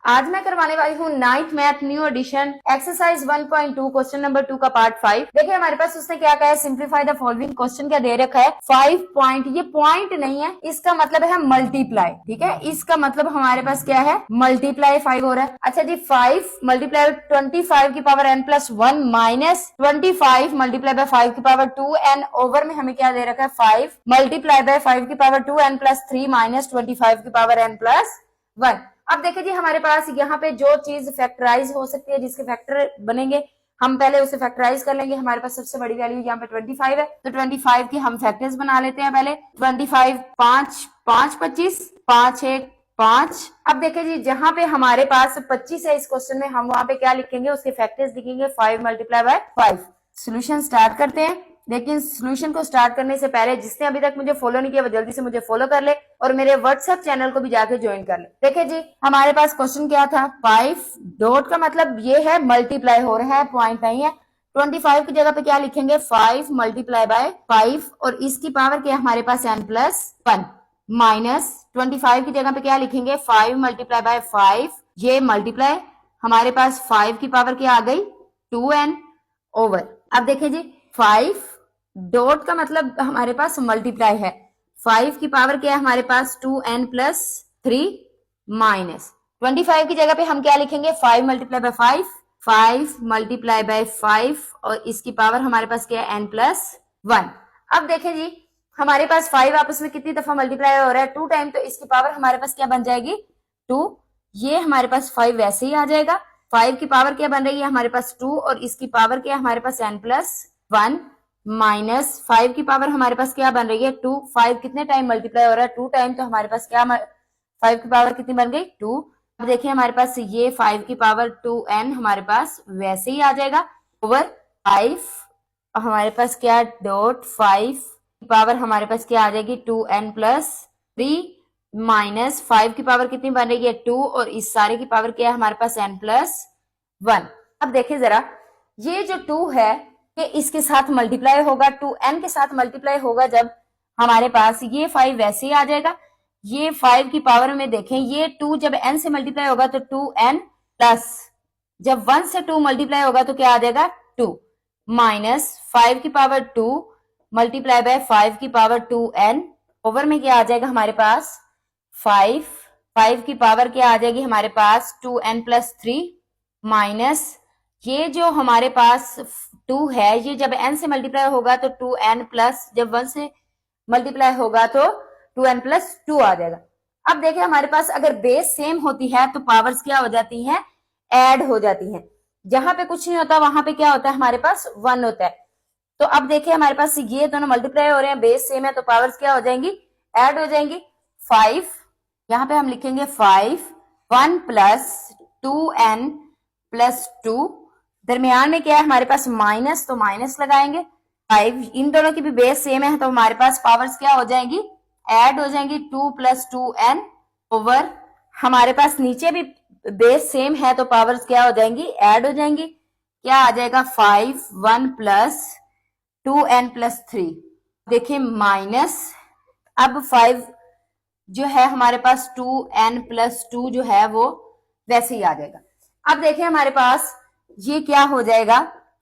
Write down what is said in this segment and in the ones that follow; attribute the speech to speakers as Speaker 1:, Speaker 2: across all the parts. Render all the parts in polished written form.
Speaker 1: आज मैं करवाने वाली हूँ 9th math new edition exercise 1.2 question number 2 का पार्ट 5। देखिए हमारे पास उसने क्या कहा है, सिंप्लीफाई द फॉलोइंग। क्वेश्चन क्या दे रखा है 5 पॉइंट। ये पॉइंट नहीं है, इसका मतलब है मल्टीप्लाई। ठीक है, इसका मतलब हमारे पास क्या है, मल्टीप्लाई 5 हो रहा है। अच्छा जी, 5 मल्टीप्लाई 25 की power n plus 1 minus 25 multiply by 5 की पावर 2 एन ओवर में हमें क्या दे रखा है 5 मल्टीप्लाई बाय 5 की पावर 2 n प्लस 3 माइनस 25 की पावर n प्लस 1। अब देखिए जी, हमारे पास यहाँ पे जो चीज फैक्टराइज हो सकती है, जिसके फैक्टर बनेंगे, हम पहले उसे फैक्टराइज कर लेंगे। हमारे पास सबसे बड़ी वैल्यू यहाँ पे 25 है, तो 25 की हम फैक्टर्स बना लेते हैं। पहले 25 5 5 25 5 1 5। अब देखिए जी, जहां पे हमारे पास 25 है इस क्वेश्चन में, हम वहां पे क्या लिखेंगे, उसके फैक्टर्स लिखेंगे 5 मल्टीप्लाई बाय 5। सोल्यूशन स्टार्ट करते हैं। लेकिन सोल्यूशन को स्टार्ट करने से पहले जिसने अभी तक मुझे फॉलो नहीं किया वो जल्दी से मुझे फॉलो कर ले और मेरे व्हाट्सएप चैनल को भी जाके ज्वाइन कर ले। देखिए जी, हमारे पास क्वेश्चन क्या था, 5 डॉट का मतलब ये है मल्टीप्लाई हो रहा है, पॉइंट नहीं है। 25 की जगह पे क्या लिखेंगे 5 मल्टीप्लाई बाय 5 और इसकी पावर क्या हमारे पास n प्लस 1 माइनस 25 की जगह पे क्या लिखेंगे 5 मल्टीप्लाई बाय 5। ये मल्टीप्लाई हमारे पास 5 की पावर क्या आ गई 2n ओवर। अब देखिए जी, 5 डॉट का मतलब हमारे पास मल्टीप्लाई है, 5 की पावर क्या है हमारे पास 2n प्लस 3 माइनस 25 की जगह पे हम क्या लिखेंगे 5 मल्टीप्लाई बाय 5 5 मल्टीप्लाई बाय 5 और इसकी पावर हमारे पास क्या है n प्लस 1। अब देखें जी, हमारे पास 5 आपस में कितनी दफा मल्टीप्लाई हो रहा है 2 टाइम, तो इसकी पावर हमारे पास क्या बन जाएगी 2। ये हमारे पास 5 वैसे ही आ जाएगा। 5 की पावर क्या बन रही है हमारे पास 2 और इसकी पावर क्या है हमारे पास n प्लस 1 माइनस 5 की पावर हमारे पास क्या बन रही है 2। 5 कितने टाइम मल्टीप्लाई हो रहा है 2 टाइम, तो हमारे पास क्या 5 की पावर कितनी बन गई 2। अब देखिए हमारे पास ये 5 की पावर 2n हमारे पास वैसे ही आ जाएगा ओवर 5। हमारे पास क्या डॉट 5 की पावर हमारे पास क्या आ जाएगी 2n प्लस 3 माइनस 5 की पावर कितनी बन रही है 2 और इस सारे की पावर क्या है हमारे पास n प्लस 1। अब देखिए जरा, ये जो 2 है ये इसके साथ मल्टीप्लाई होगा, 2n के साथ मल्टीप्लाई होगा जब हमारे पास ये 5 वैसे ही आ जाएगा। ये 5 की पावर में देखें, ये 2 जब n से मल्टीप्लाई होगा तो 2n प्लस जब 1 से 2 मल्टीप्लाई होगा तो क्या आ जाएगा 2 माइनस 5 की पावर 2 मल्टीप्लाई बाय 5 की पावर 2n ओवर में क्या आ जाएगा हमारे पास 5 की पावर क्या आ जाएगी हमारे पास 2n प्लस 3 माइनस ये जो हमारे पास 2 है ये जब n से मल्टीप्लाई होगा तो 2n प्लस जब 1 से मल्टीप्लाई होगा तो 2n प्लस 2 आ जाएगा। अब देखिए हमारे पास अगर बेस सेम होती है तो पावर्स क्या हो जाती हैं, ऐड हो जाती हैं। जहां पे कुछ नहीं होता वहां पे क्या होता है हमारे पास 1 होता है। तो अब देखिए हमारे पास ये दोनों मल्टीप्लाई हो रहे हैं, बेस सेम है तो पावर्स क्या हो जाएंगी, ऐड हो जाएंगी। 5 यहाँ पे हम लिखेंगे 5 1 प्लस 2n प्लस 2, दरमियान में क्या है हमारे पास माइनस, तो माइनस लगाएंगे। 5 इन दोनों की भी बेस सेम है तो हमारे पास पावर्स क्या हो जाएंगी, ऐड हो जाएंगी। 2 प्लस 2n ओवर हमारे पास नीचे भी बेस सेम है तो पावर्स क्या हो जाएंगी, ऐड हो जाएंगी। क्या आ जाएगा 5 1 प्लस 2n प्लस 3, देखिए माइनस अब 5 जो है हमारे पास 2n प्लस 2 जो है वो वैसे ही आ जाएगा। अब देखिए हमारे पास ये क्या हो जाएगा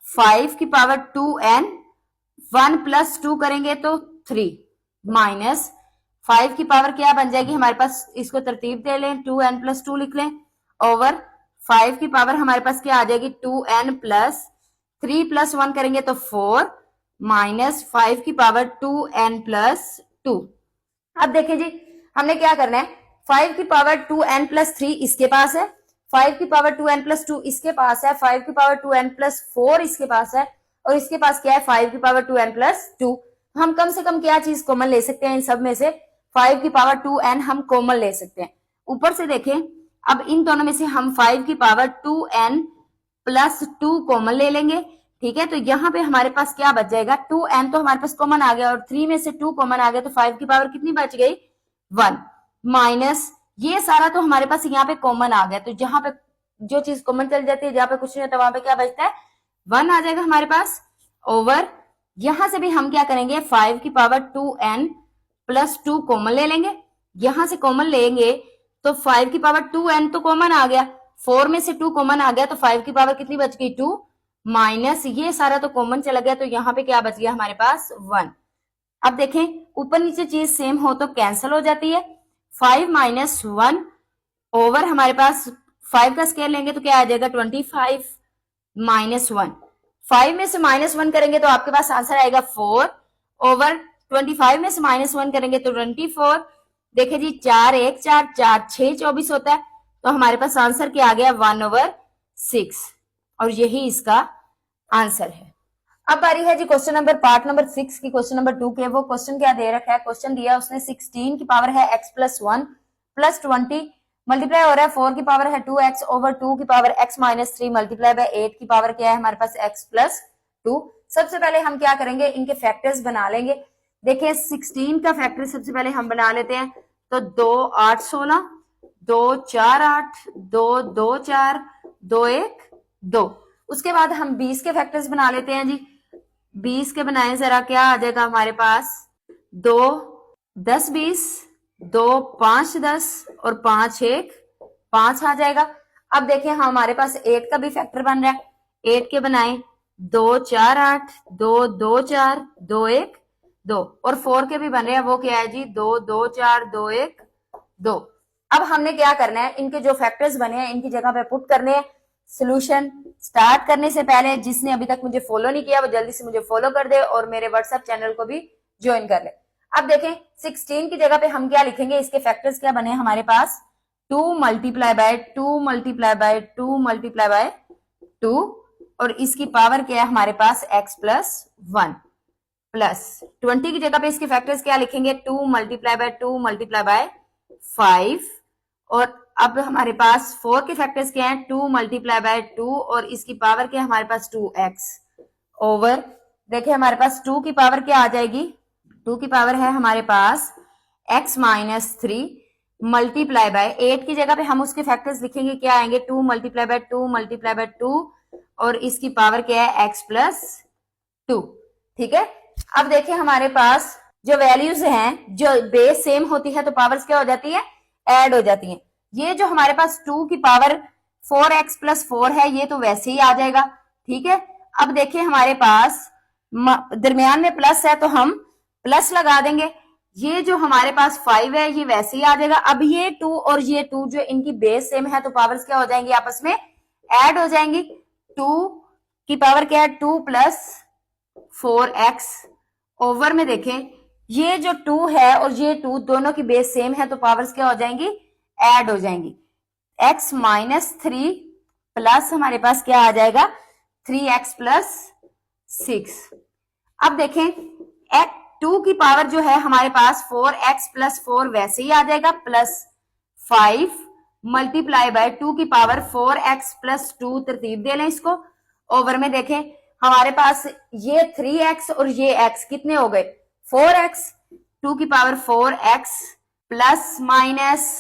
Speaker 1: 5 की पावर 2n 1 प्लस 2 करेंगे तो 3 माइनस 5 की पावर क्या बन जाएगी हमारे पास, इसको तरतीब दे लें 2n प्लस 2 लिख लें ओवर 5 की पावर हमारे पास क्या आ जाएगी 2n प्लस 3 प्लस 1 करेंगे तो 4 माइनस 5 की पावर 2n प्लस 2। अब देखिए जी हमने क्या करना है, 5 की पावर 2n प्लस 3 इसके पास है, 5 की पावर 2n प्लस 2 इसके पास है, 5 की पावर 2n प्लस 4 इसके पास है और इसके पास क्या है 5 की पावर 2n प्लस 2। हम कम से कम क्या चीज कॉमन ले सकते हैं इन सब में से, 5 की पावर 2n हम कॉमन ले सकते हैं। ऊपर से देखें, अब इन दोनों में से हम 5 की पावर 2n प्लस 2 कॉमन ले लेंगे। ठीक है, तो यहाँ पे हमारे पास क्या बच जाएगा 2n तो हमारे पास कॉमन आ गया और 3 में से 2 कॉमन आ गया तो 5 की पावर कितनी बच गई 1 माइनस ये सारा तो हमारे पास यहाँ पे कॉमन आ गया, तो जहां पे जो चीज कॉमन चल जाती है जहां पे कुछ नहीं होता वहां पे क्या बचता है 1 आ जाएगा हमारे पास ओवर। यहां से भी हम क्या करेंगे 5 की पावर 2n प्लस 2 कॉमन ले लेंगे, यहां से कॉमन लेंगे तो 5 की पावर 2n तो कॉमन आ गया, 4 में से 2 कॉमन आ गया, तो 5 की पावर कितनी बच गई 2 माइनस ये सारा तो कॉमन चला गया, तो यहाँ पे क्या बच गया हमारे पास 1। अब देखें ऊपर नीचे चीज सेम हो तो कैंसिल हो जाती है, 5 माइनस 1 ओवर हमारे पास 5 का स्क्वायर लेंगे तो क्या आ जाएगा 25 माइनस 1, 5 में से माइनस 1 करेंगे तो आपके पास आंसर आएगा 4 ओवर 25 में से माइनस 1 करेंगे तो 24। देखिए जी 4 1 4 4 6 24 होता है, तो हमारे पास आंसर क्या आ गया 1/6 और यही इसका आंसर है। अब बारी है जी क्वेश्चन नंबर पार्ट नंबर 6 की, क्वेश्चन नंबर 2 के। वो क्वेश्चन क्या दे रखा है, क्वेश्चन दिया उसने 16 की पावर है x प्लस 1 प्लस 20 मल्टीप्लाई हो रहा है 4 की पावर है 2x ओवर 2 की power x minus 3 multiply by 8 की पावर क्या है हमारे पास x प्लस 2। सबसे पहले हम क्या करेंगे, इनके फैक्टर्स बना लेंगे। देखिए 16 का फैक्टर सबसे पहले हम बना लेते हैं, तो 2 8 16, 2 4 8, 2 2 4, 2 1 2। उसके बाद हम 20 के फैक्टर्स बना लेते हैं जी। 20 के बनाए जरा, क्या आ जाएगा हमारे पास 2 10 20, 2 5 10 और 5 1 5 आ जाएगा। अब देखिए हमारे पास 8 का भी फैक्टर बन रहा है, 8 के बनाए 2 4 8, 2 2 4, 2 1 2 और 4 के भी बन रहे हैं, वो क्या है जी 2 2 4, 2 1 2। अब हमने क्या करना है, इनके जो फैक्टर्स बने हैं इनकी जगह पे पुट करने हैं। सोल्यूशन स्टार्ट करने से पहले जिसने अभी तक मुझे फॉलो नहीं किया वो जल्दी से मुझे फॉलो कर दे और मेरे व्हाट्सएप चैनल को भी ज्वाइन कर ले। अब देखें 16 की जगह पे हम क्या लिखेंगे, इसके फैक्टर्स क्या बने हमारे पास 2 multiply by 2 multiply by 2 multiply by 2 और इसकी पावर क्या है हमारे पास x प्लस 1 प्लस 20 की जगह पे इसके फैक्टर्स क्या लिखेंगे 2 मल्टीप्लाई बाय 2 मल्टीप्लाई बाय 5 और अब हमारे पास 4 के फैक्टर्स क्या हैं 2 मल्टीप्लाई बाय 2 और इसकी पावर क्या है हमारे पास 2x ओवर देखिए हमारे पास 2 की पावर क्या आ जाएगी, 2 की पावर है हमारे पास x माइनस 3 मल्टीप्लाई बाय 8 की जगह पे हम उसके फैक्टर्स लिखेंगे क्या आएंगे 2 मल्टीप्लाई बाय 2 मल्टीप्लाई बाय 2 और इसकी पावर क्या है x प्लस 2। ठीक है, अब देखिए हमारे पास जो वैल्यूज हैं जो बेस सेम होती है तो पावर्स क्या हो जाती है ऐड हो जाती हैं। ये जो हमारे पास 2 की पावर 4x प्लस 4 है ये तो वैसे ही आ जाएगा। ठीक है, अब देखिए हमारे पास दरमियान में प्लस है तो हम प्लस लगा देंगे। ये जो हमारे पास 5 है ये वैसे ही आ जाएगा। अब ये 2 और ये 2 जो इनकी बेस सेम है तो पावर्स क्या हो जाएंगी आपस में ऐड हो जाएंगी। 2 की पावर क्या है 2 प्लस 4x ओवर में देखें ये जो 2 है और ये 2 दोनों की बेस सेम है तो पावर्स क्या हो जाएंगी ऐड हो जाएंगी। x माइनस 3 प्लस हमारे पास क्या आ जाएगा 3x प्लस 6। अब देखें 2 की पावर जो है हमारे पास 4x प्लस 4 वैसे ही आ जाएगा प्लस 5 मल्टीप्लाई बाय 2 की पावर 4x प्लस 2 तरतीब दे लें इसको ओवर में देखें हमारे पास ये 3x और ये x कितने हो गए 4x 2 की power 4x plus minus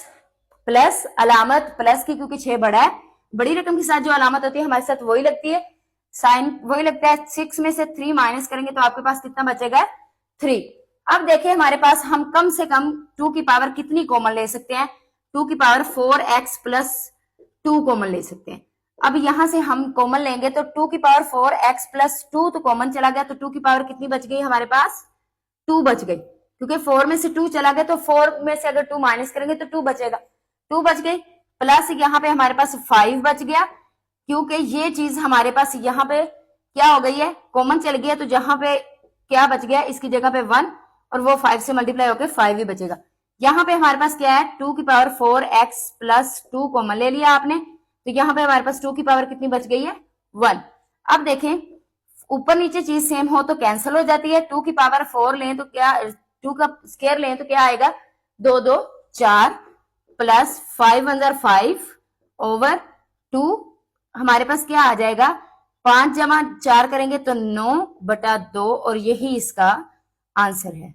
Speaker 1: plus अलामत प्लस की क्योंकि 6 बड़ा है, बड़ी रकम के साथ जो अलामत होती है हमारे साथ वही लगती है, साइन वही लगता है। 6 में से 3 माइनस करेंगे तो आपके पास कितना बचेगा 3। अब देखिए हमारे पास हम कम से कम 2 की पावर कितनी कॉमन ले सकते हैं 2 की पावर 4x प्लस 2 कॉमन ले सकते हैं। अब यहां से हम कॉमन लेंगे तो 2 की पावर 4x प्लस 2 तो कॉमन चला गया तो 2 की पावर कितनी बच गई हमारे पास 2 बच गई क्योंकि 4 में से 2 चला गया तो 4 में से अगर 2 माइनस करेंगे तो 2 बचेगा, 2 बच गई प्लस यहाँ पे हमारे पास 5 बच गया क्योंकि ये चीज हमारे पास यहाँ पे क्या हो गई है कॉमन चल गया तो जहां पे क्या बच गया इसकी जगह पे 1 और वो 5 से मल्टीप्लाई होकर 5 ही बचेगा। यहाँ पे हमारे पास क्या है 2 की पावर 4x प्लस 2 कॉमन ले लिया आपने तो यहाँ पे हमारे पास 2 की पावर कितनी बच गई है 1। अब देखें ऊपर नीचे चीज सेम हो तो कैंसिल हो जाती है, 2 की पावर 4 लें तो क्या 2 का स्क्वायर लें तो क्या आएगा 2 2 4 प्लस 5 1 5 ओवर 2 हमारे पास क्या आ जाएगा 5 जमा 4 करेंगे तो 9/2 और यही इसका आंसर है।